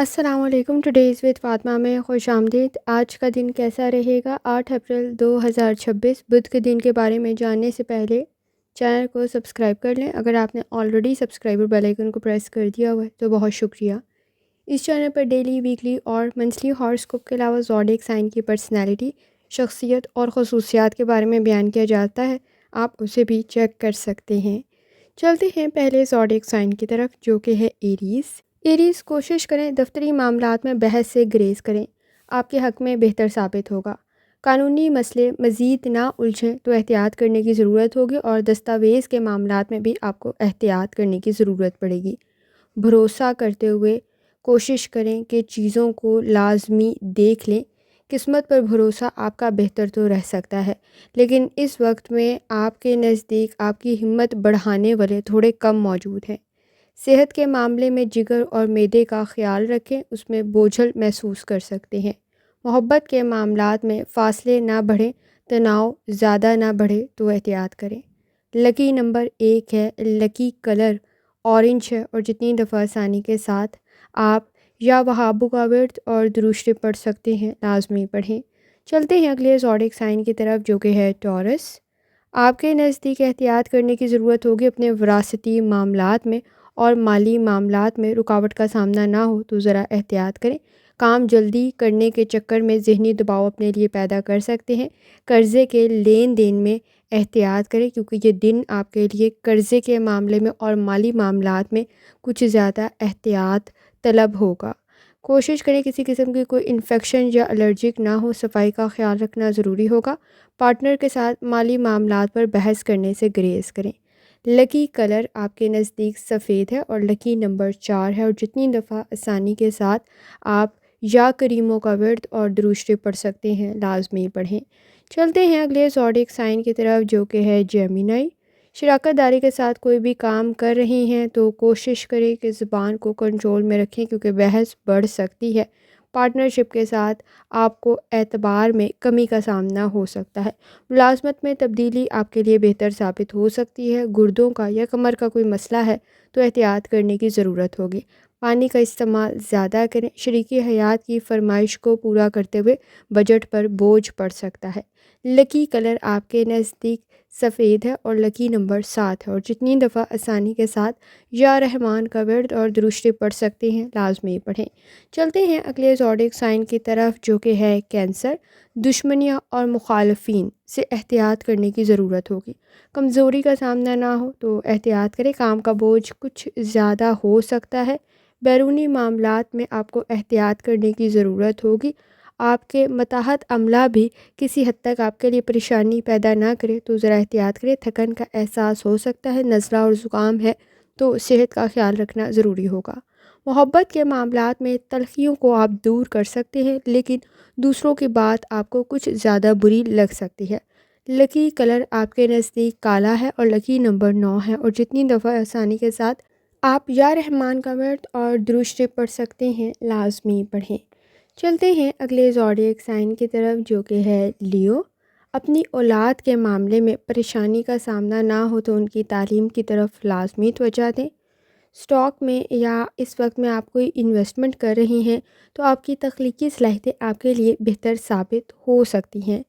السلام علیکم، today's with Fatima میں خوش آمدید۔ آج کا دن کیسا رہے گا؟ 8 اپریل 2026 بدھ کے دن کے بارے میں جاننے سے پہلے چینل کو سبسکرائب کر لیں۔ اگر آپ نے آلریڈی سبسکرائبر بیل آئیکن کو پریس کر دیا ہوا ہے تو بہت شکریہ۔ اس چینل پر ڈیلی، ویکلی اور منتھلی ہاراسکوپ کے علاوہ زوڈیک سائن کی پرسنالٹی، شخصیت اور خصوصیات کے بارے میں بیان کیا جاتا ہے، آپ اسے بھی چیک کر سکتے ہیں۔ چلتے ہیں پہلے زوڈیک سائن کی طرف، جو کہ ہے ایریز۔ ایریز، کوشش کریں دفتری معاملات میں بحث سے گریز کریں، آپ کے حق میں بہتر ثابت ہوگا۔ قانونی مسئلے مزید نہ الجھیں تو احتیاط کرنے کی ضرورت ہوگی، اور دستاویز کے معاملات میں بھی آپ کو احتیاط کرنے کی ضرورت پڑے گی۔ بھروسہ کرتے ہوئے کوشش کریں کہ چیزوں کو لازمی دیکھ لیں۔ قسمت پر بھروسہ آپ کا بہتر تو رہ سکتا ہے، لیکن اس وقت میں آپ کے نزدیک آپ کی ہمت بڑھانے والے تھوڑے کم موجود ہیں۔ صحت کے معاملے میں جگر اور معدے کا خیال رکھیں، اس میں بوجھل محسوس کر سکتے ہیں۔ محبت کے معاملات میں فاصلے نہ بڑھیں، تناؤ زیادہ نہ بڑھے تو احتیاط کریں۔ لکی نمبر 1 ہے، لکی کلر اورنج ہے، اور جتنی دفعہ آسانی کے ساتھ آپ یا وہابو کا ورد اور درود پڑھ سکتے ہیں، لازمی پڑھیں۔ چلتے ہیں اگلے زوڈیک سائن کی طرف، جو کہ ہے ٹورس۔ آپ کے نزدیک احتیاط کرنے کی ضرورت ہوگی اپنے وراثتی معاملات میں، اور مالی معاملات میں رکاوٹ کا سامنا نہ ہو تو ذرا احتیاط کریں۔ کام جلدی کرنے کے چکر میں ذہنی دباؤ اپنے لیے پیدا کر سکتے ہیں۔ قرضے کے لین دین میں احتیاط کریں، کیونکہ یہ دن آپ کے لیے قرضے کے معاملے میں اور مالی معاملات میں کچھ زیادہ احتیاط طلب ہوگا۔ کوشش کریں کسی قسم کی کوئی انفیکشن یا الرجک نہ ہو، صفائی کا خیال رکھنا ضروری ہوگا۔ پارٹنر کے ساتھ مالی معاملات پر بحث کرنے سے گریز کریں۔ لکی کلر آپ کے نزدیک سفید ہے، اور لکی نمبر 4 ہے، اور جتنی دفعہ آسانی کے ساتھ آپ یا کریموں کا ورد اور درود پڑھ سکتے ہیں، لازمی پڑھیں۔ چلتے ہیں اگلے زوڈیک سائن کی طرف، جو کہ ہے جیمینائی۔ شراکت داری کے ساتھ کوئی بھی کام کر رہے ہیں تو کوشش کریں کہ زبان کو کنٹرول میں رکھیں، کیونکہ بحث بڑھ سکتی ہے۔ پارٹنرشپ کے ساتھ آپ کو اعتبار میں کمی کا سامنا ہو سکتا ہے۔ ملازمت میں تبدیلی آپ کے لیے بہتر ثابت ہو سکتی ہے۔ گردوں کا یا کمر کا کوئی مسئلہ ہے تو احتیاط کرنے کی ضرورت ہوگی۔ پانی کا استعمال زیادہ کریں۔ شریکی حیات کی فرمائش کو پورا کرتے ہوئے بجٹ پر بوجھ پڑ سکتا ہے۔ لکی کلر آپ کے نزدیک سفید ہے، اور لکی نمبر 7 ہے، اور جتنی دفعہ آسانی کے ساتھ یا رحمان کا ورد اور درود پڑھ سکتے ہیں، لازمی پڑھیں۔ چلتے ہیں اگلے زوڈیک سائن کی طرف، جو کہ ہے کینسر۔ دشمنیاں اور مخالفین سے احتیاط کرنے کی ضرورت ہوگی۔ کمزوری کا سامنا نہ ہو تو احتیاط کریں، کام کا بوجھ کچھ زیادہ ہو سکتا ہے۔ بیرونی معاملات میں آپ کو احتیاط کرنے کی ضرورت ہوگی۔ آپ کے ماتحت عملہ بھی کسی حد تک آپ کے لیے پریشانی پیدا نہ کرے تو ذرا احتیاط کریں۔ تھکن کا احساس ہو سکتا ہے، نزلہ اور زکام ہے تو صحت کا خیال رکھنا ضروری ہوگا۔ محبت کے معاملات میں تلخیوں کو آپ دور کر سکتے ہیں، لیکن دوسروں کی بات آپ کو کچھ زیادہ بری لگ سکتی ہے۔ لکی کلر آپ کے نزدیک کالا ہے، اور لکی نمبر 9 ہے، اور جتنی دفعہ آسانی کے ساتھ آپ یا رحمان کا ورد اور درود پڑھ سکتے ہیں، لازمی پڑھیں۔ چلتے ہیں اگلے زوڈیک سائن کی طرف، جو کہ ہے لیو۔ اپنی اولاد کے معاملے میں پریشانی کا سامنا نہ ہو تو ان کی تعلیم کی طرف لازمی توجہ دیں۔ اسٹاک میں یا اس وقت میں آپ کوئی انویسٹمنٹ کر رہے ہیں تو آپ کی تخلیقی صلاحیتیں آپ کے لیے بہتر ثابت ہو سکتی ہیں۔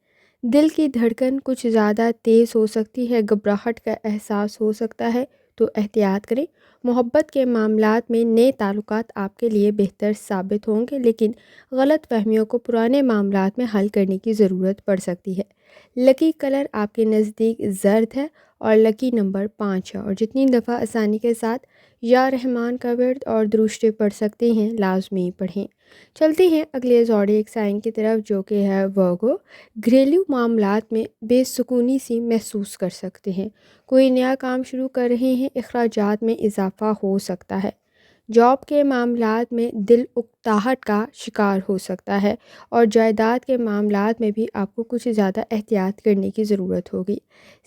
دل کی دھڑکن کچھ زیادہ تیز ہو سکتی ہے، گھبراہٹ کا احساس ہو سکتا ہے تو احتیاط کریں۔ محبت کے معاملات میں نئے تعلقات آپ کے لیے بہتر ثابت ہوں گے، لیکن غلط فہمیوں کو پرانے معاملات میں حل کرنے کی ضرورت پڑ سکتی ہے۔ لکی کلر آپ کے نزدیک زرد ہے، اور لکی نمبر 5 ہے، اور جتنی دفعہ آسانی کے ساتھ یا رحمان کا ورد اور درود پڑھ سکتے ہیں، لازمی پڑھیں۔ چلتے ہیں اگلے زوڈیک سائن کی طرف، جو کہ ہے ورگو۔ گھریلو معاملات میں بے سکونی سی محسوس کر سکتے ہیں۔ کوئی نیا کام شروع کر رہے ہیں، اخراجات میں اضافہ ہو سکتا ہے۔ جاب کے معاملات میں دل اکتاہٹ کا شکار ہو سکتا ہے، اور جائیداد کے معاملات میں بھی آپ کو کچھ زیادہ احتیاط کرنے کی ضرورت ہوگی۔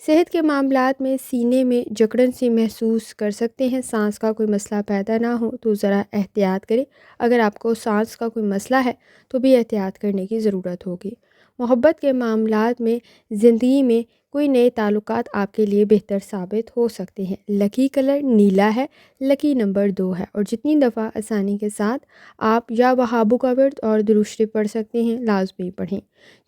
صحت کے معاملات میں سینے میں جکڑن سی محسوس کر سکتے ہیں۔ سانس کا کوئی مسئلہ پیدا نہ ہو تو ذرا احتیاط کریں۔ اگر آپ کو سانس کا کوئی مسئلہ ہے تو بھی احتیاط کرنے کی ضرورت ہوگی۔ محبت کے معاملات میں زندگی میں کوئی نئے تعلقات آپ کے لیے بہتر ثابت ہو سکتے ہیں۔ لکی کلر نیلا ہے، لکی نمبر 2 ہے، اور جتنی دفعہ آسانی کے ساتھ آپ یا وہابو کا ورد اور درود شریف پڑھ سکتے ہیں لازمی پڑھیں۔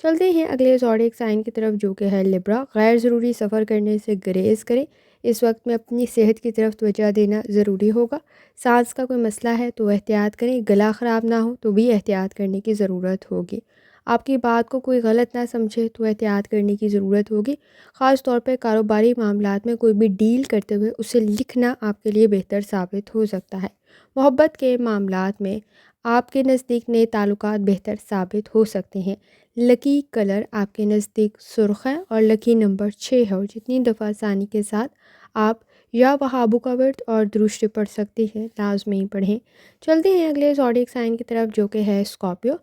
چلتے ہیں اگلے زوڈیک سائن کی طرف جو کہ ہے لبرا۔ غیر ضروری سفر کرنے سے گریز کریں، اس وقت میں اپنی صحت کی طرف توجہ دینا ضروری ہوگا۔ سانس کا کوئی مسئلہ ہے تو احتیاط کریں، گلا خراب نہ ہو تو بھی احتیاط کرنے کی ضرورت ہوگی۔ آپ کی بات کو کوئی غلط نہ سمجھے تو احتیاط کرنے کی ضرورت ہوگی۔ خاص طور پہ کاروباری معاملات میں کوئی بھی ڈیل کرتے ہوئے اسے لکھنا آپ کے لیے بہتر ثابت ہو سکتا ہے۔ محبت کے معاملات میں آپ کے نزدیک نئے تعلقات بہتر ثابت ہو سکتے ہیں۔ لکی کلر آپ کے نزدیک سرخ ہے اور لکی نمبر 6 ہے، اور جتنی دفعہ آسانی کے ساتھ آپ یا وہابو کا ورد اور درود شریف پڑھ سکتے ہیں لازمی پڑھیں۔ چلتے ہیں اگلے زوڈیک سائن کی طرف جو کہ ہے اسکارپیو۔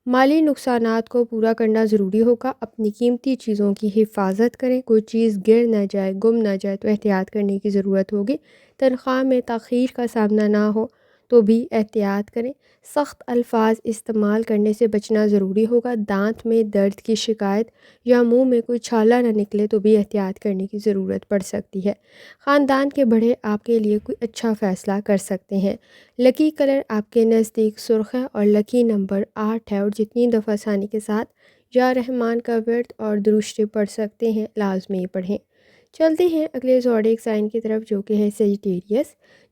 مالی نقصانات کو پورا کرنا ضروری ہوگا، اپنی قیمتی چیزوں کی حفاظت کریں، کوئی چیز گر نہ جائے، گم نہ جائے تو احتیاط کرنے کی ضرورت ہوگی۔ تنخواہ میں تاخیر کا سامنا نہ ہو تو بھی احتیاط کریں۔ سخت الفاظ استعمال کرنے سے بچنا ضروری ہوگا۔ دانت میں درد کی شکایت یا منہ میں کوئی چھالا نہ نکلے تو بھی احتیاط کرنے کی ضرورت پڑ سکتی ہے۔ خاندان کے بڑے آپ کے لیے کوئی اچھا فیصلہ کر سکتے ہیں۔ لکی کلر آپ کے نزدیک سرخ ہے اور لکی نمبر 8 ہے، اور جتنی دفعہ آسانی کے ساتھ یا رحمان کا ورد اور درود شریف پڑھ سکتے ہیں لازمی پڑھیں۔ چلتے ہیں اگلے زوڈیک سائن کی طرف جو کہ ہے سیجیٹیریس۔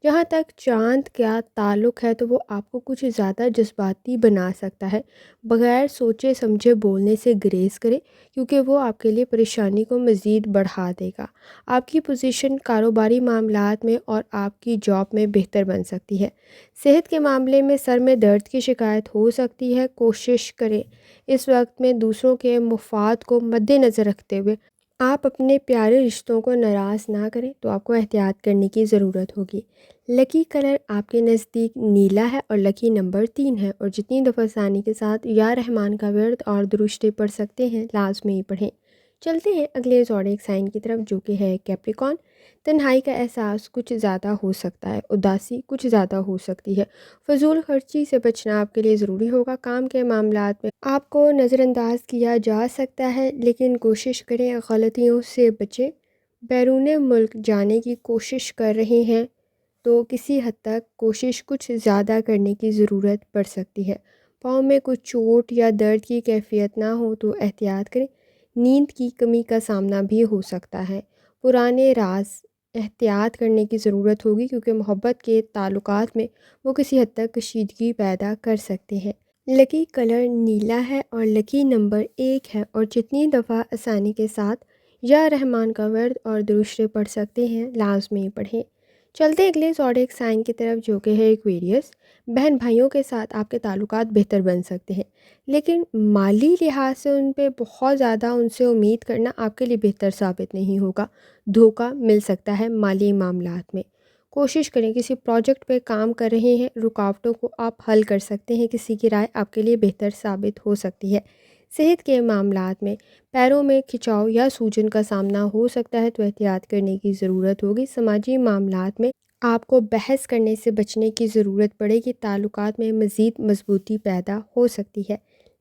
جہاں تک چاند کا تعلق ہے تو وہ آپ کو کچھ زیادہ جذباتی بنا سکتا ہے۔ بغیر سوچے سمجھے بولنے سے گریز کریں کیونکہ وہ آپ کے لیے پریشانی کو مزید بڑھا دے گا۔ آپ کی پوزیشن کاروباری معاملات میں اور آپ کی جاب میں بہتر بن سکتی ہے۔ صحت کے معاملے میں سر میں درد کی شکایت ہو سکتی ہے، کوشش کریں اس وقت میں دوسروں کے مفاد کو مد نظر رکھتے ہوئے آپ اپنے پیارے رشتوں کو ناراض نہ کریں تو آپ کو احتیاط کرنے کی ضرورت ہوگی۔ لکی کلر آپ کے نزدیک نیلا ہے اور لکی نمبر 3 ہے، اور جتنی دفعہ آسانی کے ساتھ یا رحمان کا ورد اور درود شریف پڑھ سکتے ہیں لازمی پڑھیں۔ چلتے ہیں اگلے زوڈیک سائن کی طرف جو کہ ہے کیپریکون۔ تنہائی کا احساس کچھ زیادہ ہو سکتا ہے، اداسی کچھ زیادہ ہو سکتی ہے، فضول خرچی سے بچنا آپ کے لیے ضروری ہوگا۔ کام کے معاملات میں آپ کو نظر انداز کیا جا سکتا ہے لیکن کوشش کریں غلطیوں سے بچیں۔ بیرون ملک جانے کی کوشش کر رہے ہیں تو کسی حد تک کوشش کچھ زیادہ کرنے کی ضرورت پڑ سکتی ہے۔ پاؤں میں کچھ چوٹ یا درد کی کیفیت نہ ہو تو احتیاط کریں۔ نیند کی کمی کا سامنا بھی ہو سکتا ہے۔ پرانے راز احتیاط کرنے کی ضرورت ہوگی کیونکہ محبت کے تعلقات میں وہ کسی حد تک کشیدگی پیدا کر سکتے ہیں۔ لکی کلر نیلا ہے اور لکی نمبر 1 ہے، اور جتنی دفعہ آسانی کے ساتھ یا رحمان کا ورد اور درود شریف پڑھ سکتے ہیں لازمی پڑھیں۔ چلتے اگلے زوڈیک سائن کی طرف جو کہ ہے ایکویریس۔ بہن بھائیوں کے ساتھ آپ کے تعلقات بہتر بن سکتے ہیں لیکن مالی لحاظ سے ان پہ بہت زیادہ ان سے امید کرنا آپ کے لیے بہتر ثابت نہیں ہوگا۔ دھوکہ مل سکتا ہے مالی معاملات میں۔ کوشش کریں کسی پروجیکٹ پہ کام کر رہے ہیں، رکاوٹوں کو آپ حل کر سکتے ہیں، کسی کی رائے آپ کے لیے بہتر ثابت ہو سکتی ہے۔ صحت کے معاملات میں پیروں میں کھچاؤ یا سوجن کا سامنا ہو سکتا ہے تو احتیاط کرنے کی ضرورت ہوگی۔ سماجی معاملات میں آپ کو بحث کرنے سے بچنے کی ضرورت پڑے گی، تعلقات میں مزید مضبوطی پیدا ہو سکتی ہے۔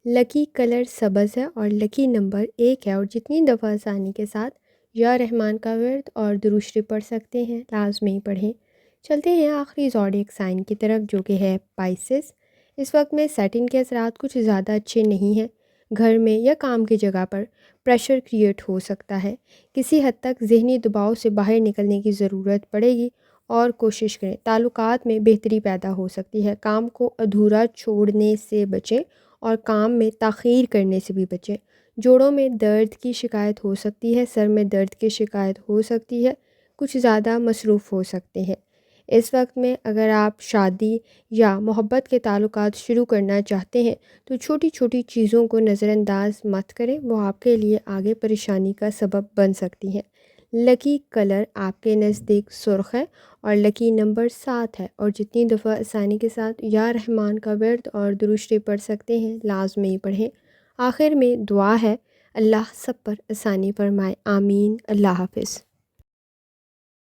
لکی کلر سبز ہے اور لکی نمبر 1 ہے، اور جتنی دفعہ آسانی کے ساتھ یا رحمان کا ورد اور درود شریف پڑھ سکتے ہیں لازمی پڑھیں۔ چلتے ہیں آخری زوڈیک سائن کی طرف جو کہ ہے پائسس۔ اس وقت میں سیٹنگ کے اثرات کچھ زیادہ اچھے نہیں ہیں۔ گھر میں یا کام کی جگہ پر پریشر کریٹ ہو سکتا ہے، کسی حد تک ذہنی دباؤ سے باہر نکلنے کی ضرورت پڑے گی اور کوشش کریں تعلقات میں بہتری پیدا ہو سکتی ہے۔ کام کو ادھورا چھوڑنے سے بچیں اور کام میں تاخیر کرنے سے بھی بچیں۔ جوڑوں میں درد کی شکایت ہو سکتی ہے، سر میں درد کی شکایت ہو سکتی ہے، کچھ زیادہ مصروف ہو سکتے ہیں۔ اس وقت میں اگر آپ شادی یا محبت کے تعلقات شروع کرنا چاہتے ہیں تو چھوٹی چھوٹی چیزوں کو نظر انداز مت کریں، وہ آپ کے لیے آگے پریشانی کا سبب بن سکتی ہیں۔ لکی کلر آپ کے نزدیک سرخ ہے اور لکی نمبر 7 ہے، اور جتنی دفعہ آسانی کے ساتھ یا رحمان کا ورد اور درود شریف پڑھ سکتے ہیں لازمی پڑھیں۔ آخر میں دعا ہے اللہ سب پر آسانی فرمائے، آمین۔ اللہ حافظ۔